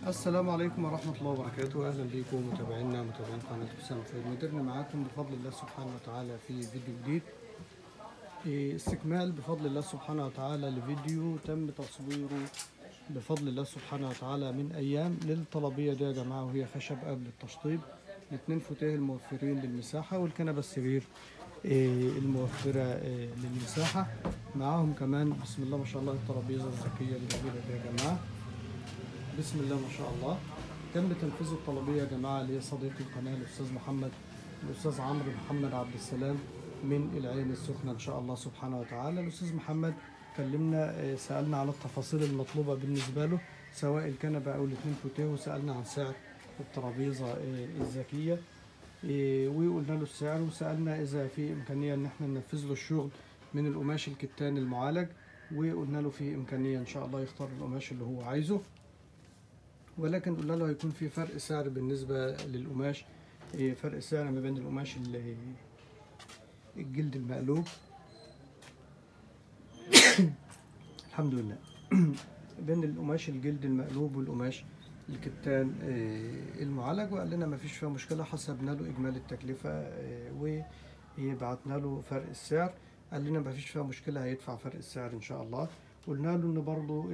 السلام عليكم ورحمة الله وبركاته. أهلا بكم متابعينا متابعين قناة حسام خير. مديرنا معاكم بفضل الله سبحانه وتعالى في فيديو جديد. استكمال بفضل الله سبحانه وتعالى لفيديو تم تصويره بفضل الله سبحانه وتعالى من أيام للطلبية دي يا جماعة، وهي خشب قبل التشطيب، الاثنين فوتيه الموفرين للمساحة والكنبة السرير الموفرة للمساحة. معاهم كمان بسم الله ما شاء الله الترابيزة الذكية الجميلة دي يا جماعة. بسم الله ما شاء الله. تم تنفيذ الطلبية يا جماعة لصديق القناة الأستاذ عمرو محمد عبد السلام من العين السخنة إن شاء الله سبحانه وتعالى. الأستاذ محمد كلمنا، سألنا على التفاصيل المطلوبة بالنسبة له سواء الكنبة أو الاثنين فوتيه، وسألنا عن سعر الترابيزة الذكية وقلنا له السعر، وسألنا إذا في إمكانية إن احنا ننفذ له الشغل من القماش الكتان المعالج، وقلنا له في إمكانية إن شاء الله يختار القماش اللي هو عايزه، ولكن قلنا له هيكون في فرق سعر بالنسبة للقماش، فرق سعر ما بين القماش الجلد المقلوب الحمد لله بين القماش الجلد المقلوب والقماش الكتان المعالج. وقال لنا ما فيش فيها مشكلة، حسبنا له إجمالي التكلفة وبعتنا له فرق السعر، قال لنا ما فيش فيها مشكلة هيدفع فرق السعر إن شاء الله. قلنا له إن برضو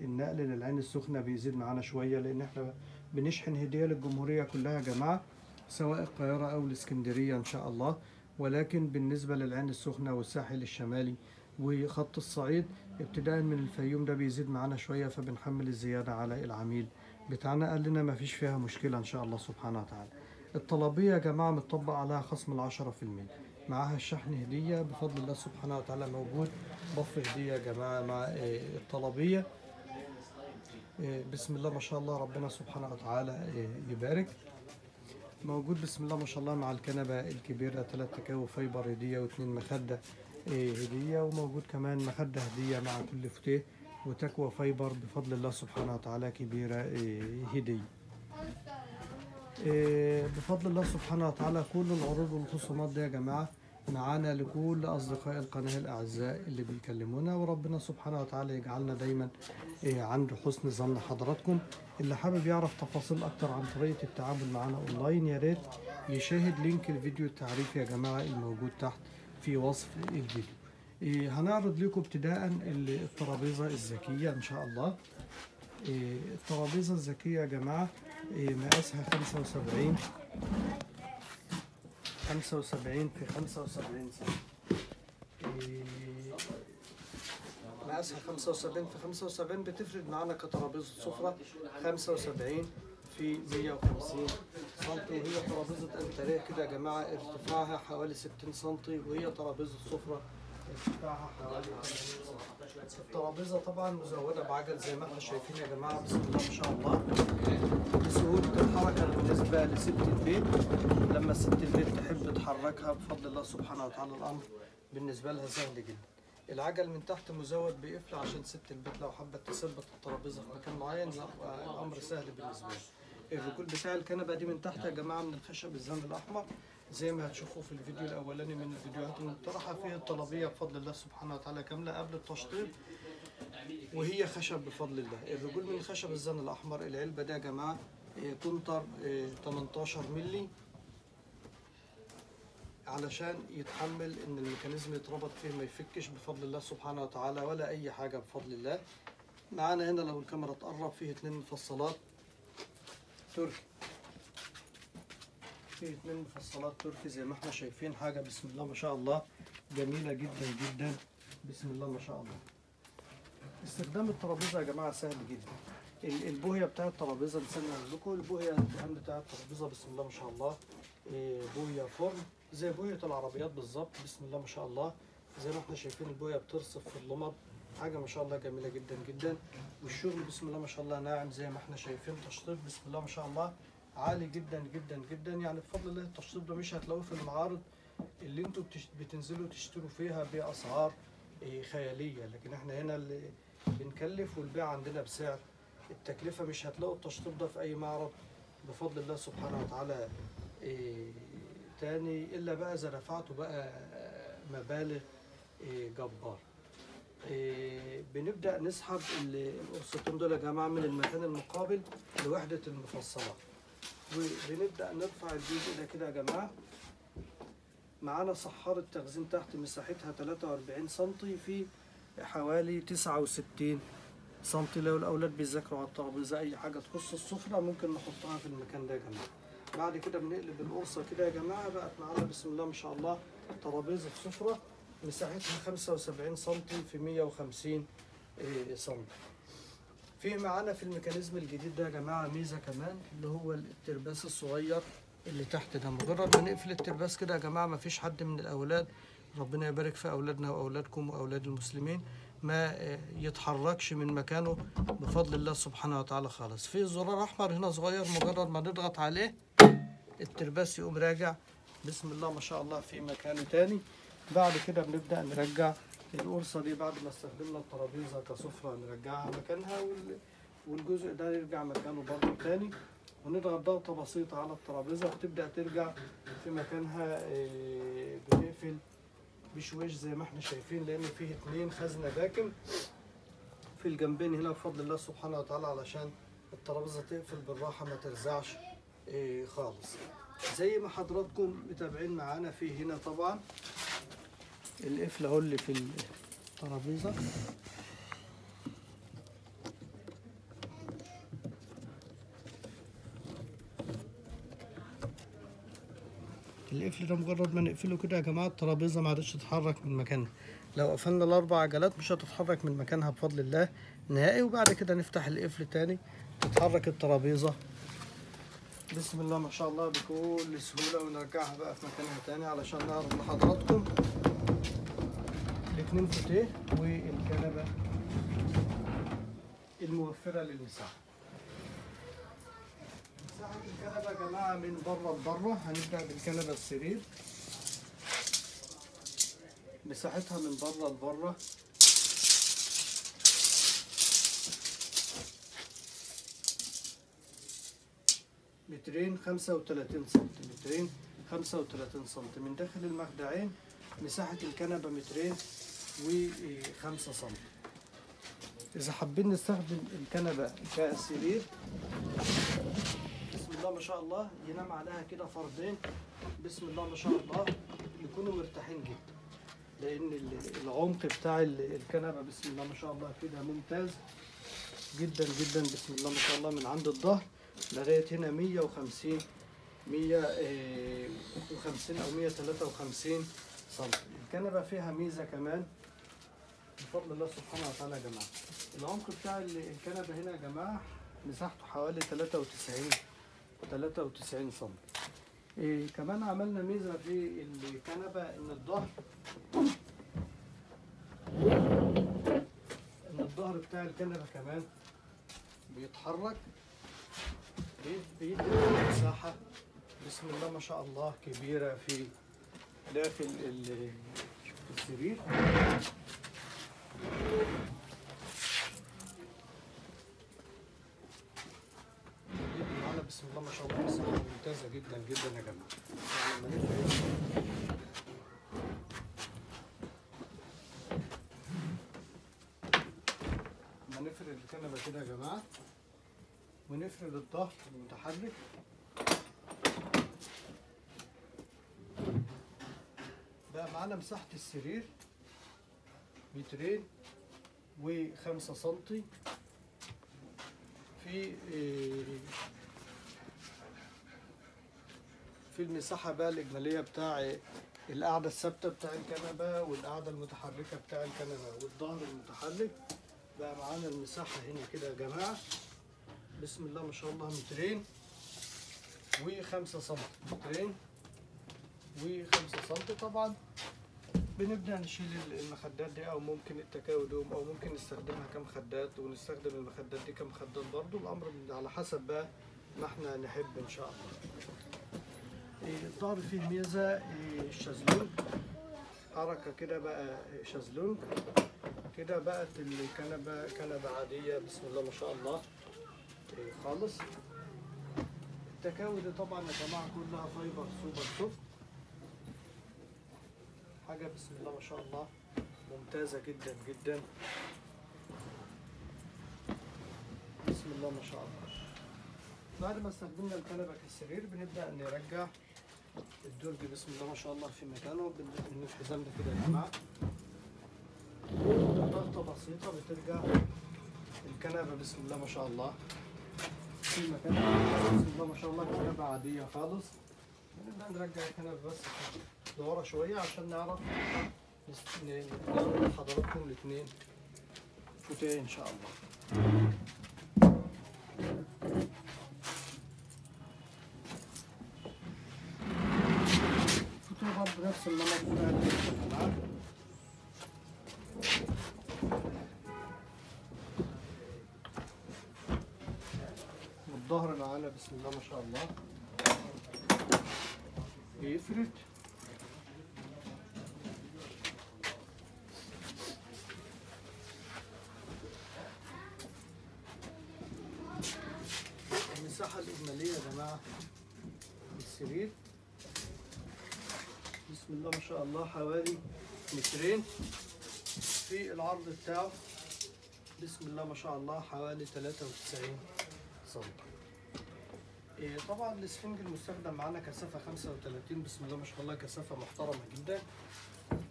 النقل للعين السخنة بيزيد معانا شوية، لأن إحنا بنشحن هدية للجمهورية كلها يا جماعة، سواء القاهرة أو الإسكندرية إن شاء الله، ولكن بالنسبة للعين السخنة والساحل الشمالي وخط الصعيد ابتداء من الفيوم ده بيزيد معانا شوية، فبنحمل الزيادة على العميل بتاعنا. قال لنا ما فيش فيها مشكلة إن شاء الله سبحانه وتعالى. الطلبية يا جماعة متطبق عليها خصم 10%، معاها الشحن هدية بفضل الله سبحانه وتعالى، موجود بف هدية يا جماعة مع الطلبية. بسم الله ما شاء الله، ربنا سبحانه وتعالى يبارك. موجود بسم الله ما شاء الله مع الكنبة الكبيرة 3 تكاو فايبر هدية و2 مخدة هدية، وموجود كمان مخدة هدية مع كل فتيه، وتكوى فايبر بفضل الله سبحانه وتعالى كبيرة هدية. بفضل الله سبحانه وتعالى كل العروض والخصومات دي يا جماعة معانا لكل أصدقاء القناة الأعزاء اللي بيكلمونا، وربنا سبحانه وتعالى يجعلنا دايما عند حسن ظن حضراتكم. اللي حابب يعرف تفاصيل أكتر عن طريقة التعامل معنا أونلاين يا ريت يشاهد لينك الفيديو التعريفي يا جماعة الموجود تحت في وصف الفيديو. هنعرض لكم ابتداء الترابيزة الذكية إن شاء الله. الترابيزة الذكية يا جماعة مقاسها 75 في 75 سم. مقاسها 75 في 75 بتفرد معانا كترابيزة سفرة 75 في 150 سم، وهي ترابيزة انتريه كده يا جماعة، ارتفاعها حوالي 60 سم، وهي ترابيزة سفرة ارتفاعها حوالي 50 سم. الترابيزة طبعا مزودة بعجل زي ما احنا شايفين يا جماعة، بسم الله ما شاء الله، بسهولة الحركة بالنسبة لست البيت. لما ست البيت تحب تحركها بفضل الله سبحانه وتعالى الأمر بالنسبة لها سهل جدا. العجل من تحت مزود بقفل عشان ست البيت لو حبت تثبت الترابيزة في مكان معين الأمر سهل بالنسبة لها. الرجول بتاع الكنبة دي من تحت يا جماعة من الخشب الزن الأحمر زي ما هتشوفوا في الفيديو الأولاني من الفيديوهات المقترحة. فيه الطلبية بفضل الله سبحانه وتعالى كاملة قبل التشطيب، وهي خشب بفضل الله. الرجول من الخشب الزن الأحمر. العلبة دي يا جماعة كونتر 18 مللي علشان يتحمل ان الميكانيزم يتربط فيه ما يفكش بفضل الله سبحانه وتعالى ولا اي حاجة بفضل الله. معانا هنا لو الكاميرا تقرب فيه 2 مفصلات تركي، فيه 2 مفصلات تركي زي ما احنا شايفين، حاجة بسم الله ما شاء الله جميلة جدا جدا بسم الله ما شاء الله. استخدام الترابيزة يا جماعة سهل جدا. البوهية بتاعت الترابيزة نسمي لكم البوهية بتاعت الترابيزة بسم الله ما شاء الله، بوهية فرن زي بوهية العربيات بالظبط بسم الله ما شاء الله. زي ما احنا شايفين البوهية بترصف في اللمض، حاجة ما شاء الله جميلة جدا جدا. والشغل بسم الله ما شاء الله ناعم زي ما احنا شايفين. تشطيب بسم الله ما شاء الله عالي جدا جدا جدا، يعني بفضل الله التشطيب ده مش هتلاقوه في المعارض اللي انتوا بتنزلوا تشتروا فيها بأسعار خيالية، لكن احنا هنا اللي بنكلف والبيع عندنا بسعر التكلفة. مش هتلاقوا التشطيب ده في أي معرض بفضل الله سبحانه وتعالى تاني، إلا بقى إذا دفعتوا بقى مبالغ جبارة. بنبدأ نسحب القرصتين دول يا جماعة من المكان المقابل لوحدة المفصلات، وبنبدأ نرفع الجزء ده كده يا جماعة. معانا صحارة تخزين تحت مساحتها 43 سنتي في حوالي 69 سنتي. لو الأولاد بيذاكروا على الترابيزة أي حاجة تخص السفرة ممكن نحطها في المكان ده يا جماعة. بعد كده بنقلب القرصة كده يا جماعة، بقت معانا بسم الله ما شاء الله ترابيزة سفرة مساحتها 75 سنتي في 150 سنتي. في معانا في الميكانيزم الجديد ده يا جماعة ميزة كمان، اللي هو الترباس الصغير اللي تحت ده. مجرد ما نقفل الترباس كده يا جماعة مفيش حد من الأولاد، ربنا يبارك في أولادنا وأولادكم وأولاد المسلمين، ما يتحركش من مكانه بفضل الله سبحانه وتعالى خالص. في زرار أحمر هنا صغير، مجرد ما نضغط عليه الترباس يقوم راجع بسم الله ما شاء الله في مكانه تاني. بعد كده بنبدأ نرجع القرصة دي بعد ما استخدمنا الترابيزة كسفرة، نرجعها مكانها والجزء ده يرجع مكانه برضه تاني، ونضغط ضغطة بسيطة على الترابيزة وتبدأ ترجع في مكانها. بنقفل بشويش زي ما احنا شايفين، لأن فيه 2 خزنة فاكم في الجنبين هنا بفضل الله سبحانه وتعالى، علشان الترابيزة تقفل بالراحة ما ترزعش خالص. زي ما حضراتكم متابعين معانا في هنا طبعا القفل اهو اللي في الترابيزة. القفل ده مجرد ما نقفله كده يا جماعة الترابيزة ما عادتش تتحرك من مكانها. لو قفلنا ال4 عجلات مش هتتحرك من مكانها بفضل الله نهائي. وبعد كده نفتح القفل تاني تتحرك الترابيزة بسم الله ما شاء الله بكل سهولة، ونرجعها بقى في مكانها تاني علشان نعرض لحضراتكم ال2 فوتيه والكنبة الموفرة للمساحة. مساحة الكنبة يا جماعة من بره لبره، هنبدأ بالكنبة السرير. مساحتها من بره لبره 235 سنتي، 235 سنتي. من داخل المخدعين مساحة الكنبة 205 سنتي. إذا حابين نستخدم الكنبة كسرير بسم الله ما شاء الله ينام عليها كده فردين بسم الله ما شاء الله يكونوا مرتاحين جدا، لأن العمق بتاع الكنبة بسم الله ما شاء الله كده ممتاز جدا جدا بسم الله ما شاء الله، من عند الظهر لغاية هنا 150 أو 153 سنتي. الكنبة فيها ميزة كمان بفضل الله سبحانه وتعالى يا جماعة. العمق بتاع الكنبة هنا يا جماعة مساحته حوالي 93 سنتي. كمان عملنا ميزة في الكنبة إن الظهر بتاع الكنبة كمان بيتحرك، بيدي مساحة بسم الله ما شاء الله كبيرة في داخل السرير. بيدي معانا بسم الله ما شاء الله مساحة ممتازة جدا جدا يا جماعة. لما نفرد الكنبة كده يا جماعة ونفرد الظهر المتحرك بقى معانا مساحة السرير 205 سنتي في المساحة بقى الإجمالية بتاع القاعدة الثابتة بتاع الكنبة والقاعدة المتحركة بتاع الكنبة والظهر المتحرك. بقى معانا المساحة هنا كده يا جماعة بسم الله ما شاء الله 205 سنتي، 205 سنتي. طبعا بنبدأ نشيل المخدات دي أو ممكن التكاوي دوم أو ممكن نستخدمها كمخدات ونستخدم المخدات دي كمخدات برضو، الأمر على حسب بقى ما احنا نحب إن شاء الله. الظهر فيه ميزة الشازلونج، حركة كده بقى شازلونج كده، بقت الكنبة كنبة عادية بسم الله ما شاء الله خالص. التكاوي دي طبعا يا جماعة كلها فايبر سوبر سوفت، حاجة بسم الله ما شاء الله ممتازة جدا جدا. بسم الله ما شاء الله. بعد ما استخدمنا الكنبة كسرير بنبدأ نرجع الدرج بسم الله ما شاء الله في مكانه من الحزام ده كده يا جماعة. ضغطة بسيطة بترجع الكنبة بسم الله ما شاء الله في مكانها. بسم الله ما شاء الله كنبة عادية خالص. بنبدأ نرجع الكنبة بس لورا شوية عشان نعرف نعمل لحضراتكم الاتنين فوتيه إن شاء الله. فوتيه برضه نفس النمط بتاع والظهر معانا بسم الله ما شاء الله بيفرد. المساحة الإجمالية يا جماعة للسرير بسم الله ما شاء الله حوالي 2 متر. في العرض بتاعه بسم الله ما شاء الله حوالي 93 سم. طبعا الاسفنج المستخدم معانا كثافة 35 بسم الله ما شاء الله، كثافة محترمة جدا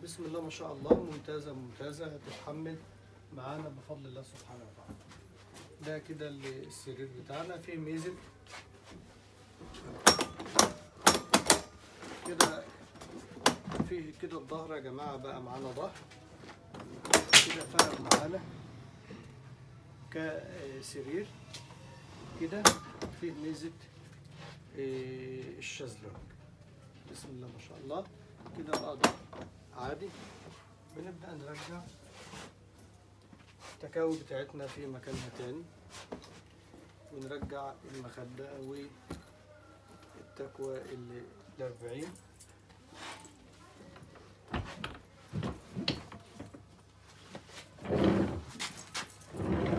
بسم الله ما شاء الله، ممتازة ممتازة، هتتحمل معانا بفضل الله سبحانه وتعالى. ده كده السرير بتاعنا فيه ميزة كده، فيه كده الظهر يا جماعة بقى معانا ظهر كده فرق معانا كسرير كده. فيه ميزة الشازلونج بسم الله ما شاء الله كده بقى ظهر عادي. بنبدأ نرجع التكاوي بتاعتنا في مكانها تاني، ونرجع المخدة والتكوى اللي 40.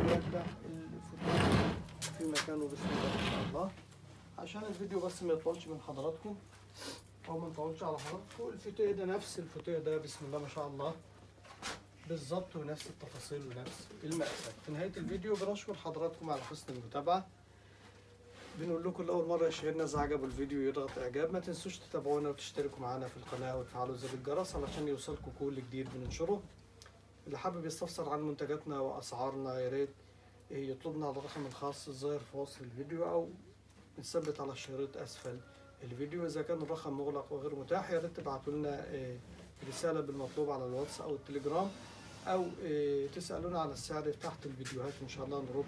نرجع الفوتيه في مكانه بسم الله ما شاء الله عشان الفيديو بس ما يطولش من حضراتكم او ما نطولش على حضراتكم. الفوتيه ده نفس الفوتيه ده بسم الله ما شاء الله بالظبط، ونفس التفاصيل ونفس المقاسات. في نهاية الفيديو بنشكر حضراتكم على حسن المتابعة. بنقول لكم لأول مرة يشاهدنا إذا عجبوا الفيديو يضغط إعجاب، ما تنسوش تتابعونا وتشتركوا معنا في القناة وتفعلوا زر الجرس علشان يوصلكم كل جديد بننشره. اللي حابب يستفسر عن منتجاتنا وأسعارنا يا ريت يطلبنا على الرقم الخاص الظاهر في وصف الفيديو أو نثبت على الشريط أسفل الفيديو. إذا كان الرقم مغلق وغير متاح يا ريت تبعتوا لنا رسالة بالمطلوب على الواتس أو التليجرام، أو تسألونا على السعر تحت الفيديوهات. إن شاء الله نرد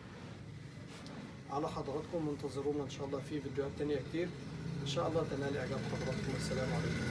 على حضراتكم. منتظرونا إن شاء الله في فيديوهات تانية كتير إن شاء الله تنال إعجاب حضراتكم. السلام عليكم.